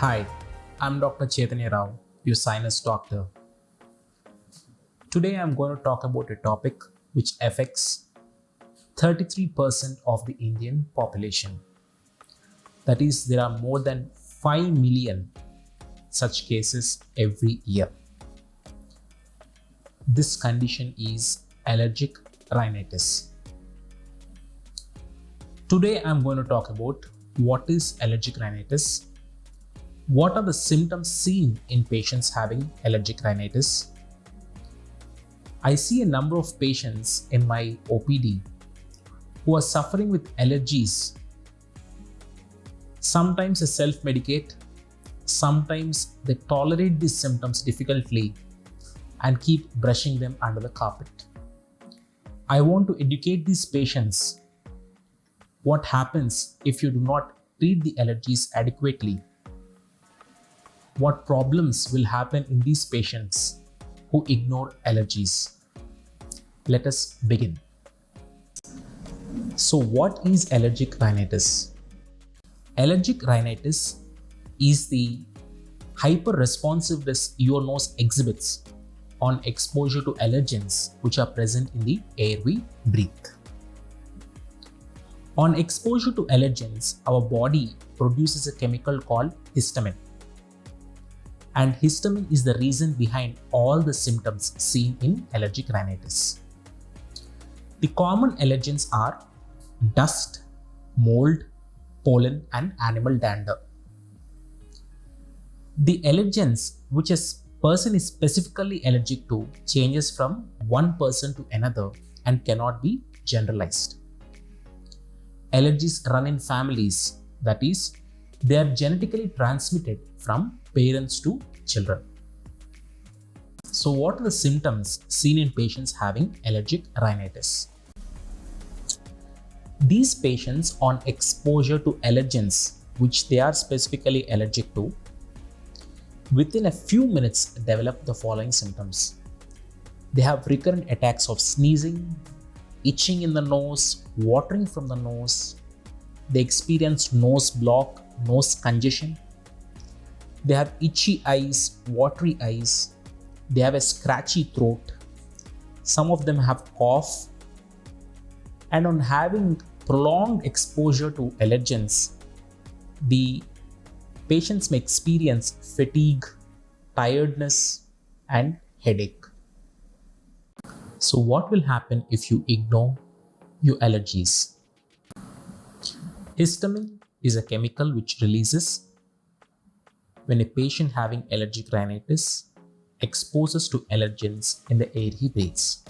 Hi, I'm Dr. Chaitanya Rao, your sinus doctor. Today I'm going to talk about a topic which affects 33% of the Indian population. That is, there are more than 5 million such cases every year. This condition is allergic rhinitis. Today I'm going to talk about what is allergic rhinitis, what are the symptoms seen in patients having allergic rhinitis. I see a number of patients in my OPD who are suffering with allergies. Sometimes they self-medicate, sometimes they tolerate these symptoms difficultly and keep brushing them under the carpet. I want to educate these patients what happens if you do not treat the allergies adequately. What problems will happen in these patients who ignore allergies. Let us begin. So what is allergic rhinitis? Allergic rhinitis is the hyperresponsiveness your nose exhibits on exposure to allergens which are present in the air we breathe. On exposure to allergens, our body produces a chemical called histamine. And histamine is the reason behind all the symptoms seen in allergic rhinitis. The common allergens are dust, mold, pollen, and animal dander. The allergens which a person is specifically allergic to changes from one person to another and cannot be generalized. Allergies run in families, that is, they are genetically transmitted from parents to children. So what are the symptoms seen in patients having allergic rhinitis? These patients on exposure to allergens which they are specifically allergic to, within a few minutes develop the following symptoms. They have recurrent attacks of sneezing, itching in the nose, watering from the nose. They experience nose block, nose congestion. They have itchy eyes, watery eyes. They have a scratchy throat. Some of them have cough. And on having prolonged exposure to allergens, the patients may experience fatigue, tiredness, and headache. So what will happen if you ignore your allergies? Histamine is a chemical which releases when a patient having allergic rhinitis exposes to allergens in the air he breathes.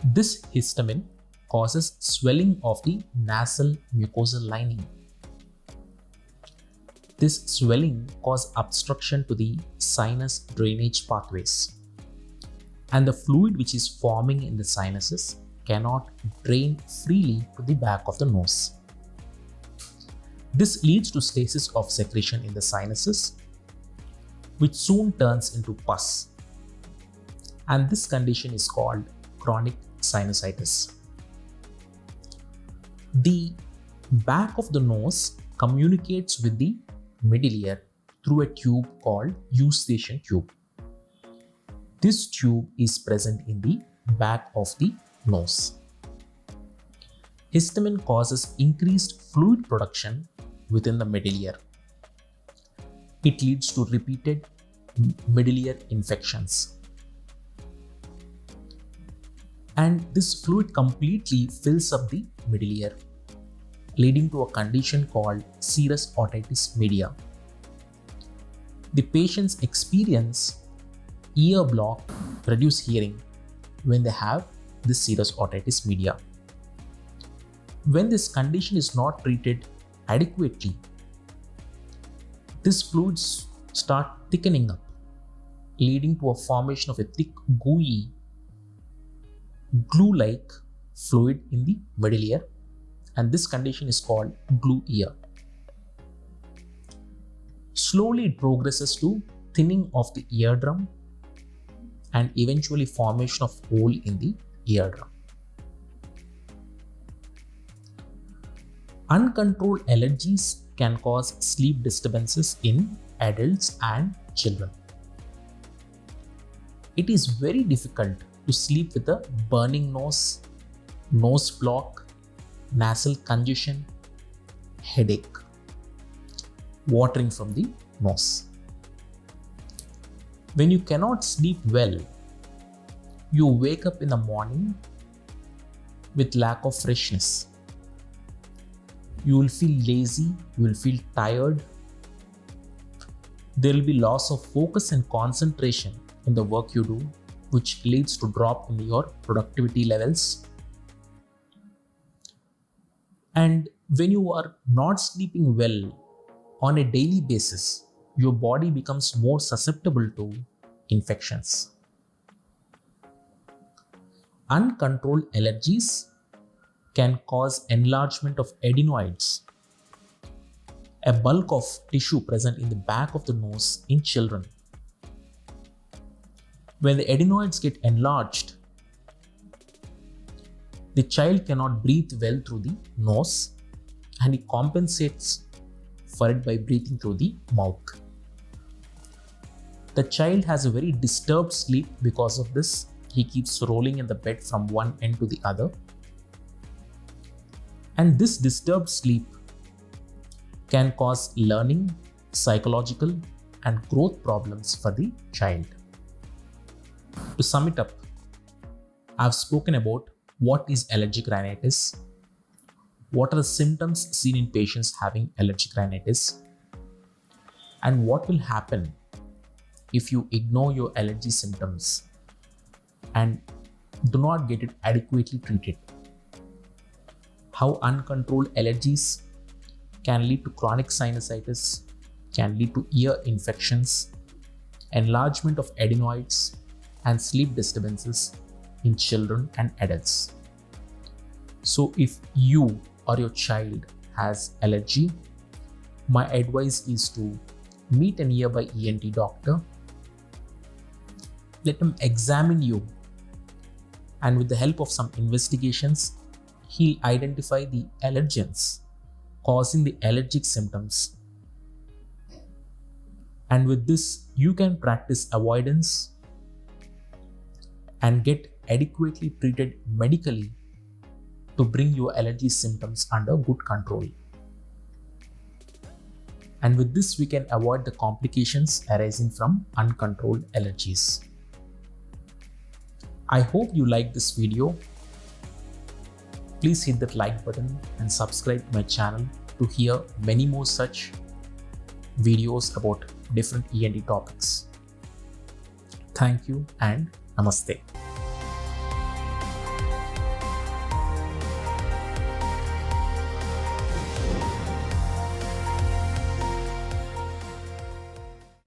This histamine causes swelling of the nasal mucosal lining. This swelling causes obstruction to the sinus drainage pathways, and the fluid which is forming in the sinuses cannot drain freely to the back of the nose. This leads to stasis of secretion in the sinuses, which soon turns into pus. And this condition is called chronic sinusitis. The back of the nose communicates with the middle ear through a tube called eustachian tube. This tube is present in the back of the nose. Histamine causes increased fluid production within the middle ear. It leads to repeated middle ear infections. And this fluid completely fills up the middle ear, leading to a condition called serous otitis media. The patients experience ear block, reduced hearing when they have this serous otitis media. When this condition is not treated adequately, these fluids start thickening up, leading to a formation of a thick, gooey, glue-like fluid in the middle ear, and this condition is called glue ear. Slowly it progresses to thinning of the eardrum and eventually formation of hole in the eardrum. Uncontrolled allergies can cause sleep disturbances in adults and children. It is very difficult to sleep with a burning nose, nose block, nasal congestion, headache, watering from the nose. When you cannot sleep well, you wake up in the morning with lack of freshness. You will feel lazy, you will feel tired. There will be loss of focus and concentration in the work you do, which leads to drop in your productivity levels. And when you are not sleeping well on a daily basis, your body becomes more susceptible to infections. Uncontrolled allergies can cause enlargement of adenoids, a bulk of tissue present in the back of the nose in children. When the adenoids get enlarged, the child cannot breathe well through the nose, and he compensates for it by breathing through the mouth. The child has a very disturbed sleep because of this. He keeps rolling in the bed from one end to the other. And this disturbed sleep can cause learning, psychological, and growth problems for the child. To sum it up, I've spoken about what is allergic rhinitis, what are the symptoms seen in patients having allergic rhinitis, and what will happen if you ignore your allergy symptoms and do not get it adequately treated. How uncontrolled allergies can lead to chronic sinusitis, can lead to ear infections, enlargement of adenoids, and sleep disturbances in children and adults. So if you or your child has allergy, my advice is to meet a nearby ENT doctor. Let him examine you, and with the help of some investigations, he'll identify the allergens causing the allergic symptoms. And with this, you can practice avoidance and get adequately treated medically to bring your allergy symptoms under good control. And with this, we can avoid the complications arising from uncontrolled allergies. I hope you liked this video. Please hit that like button and subscribe to my channel to hear many more such videos about different ENT topics. Thank you and namaste.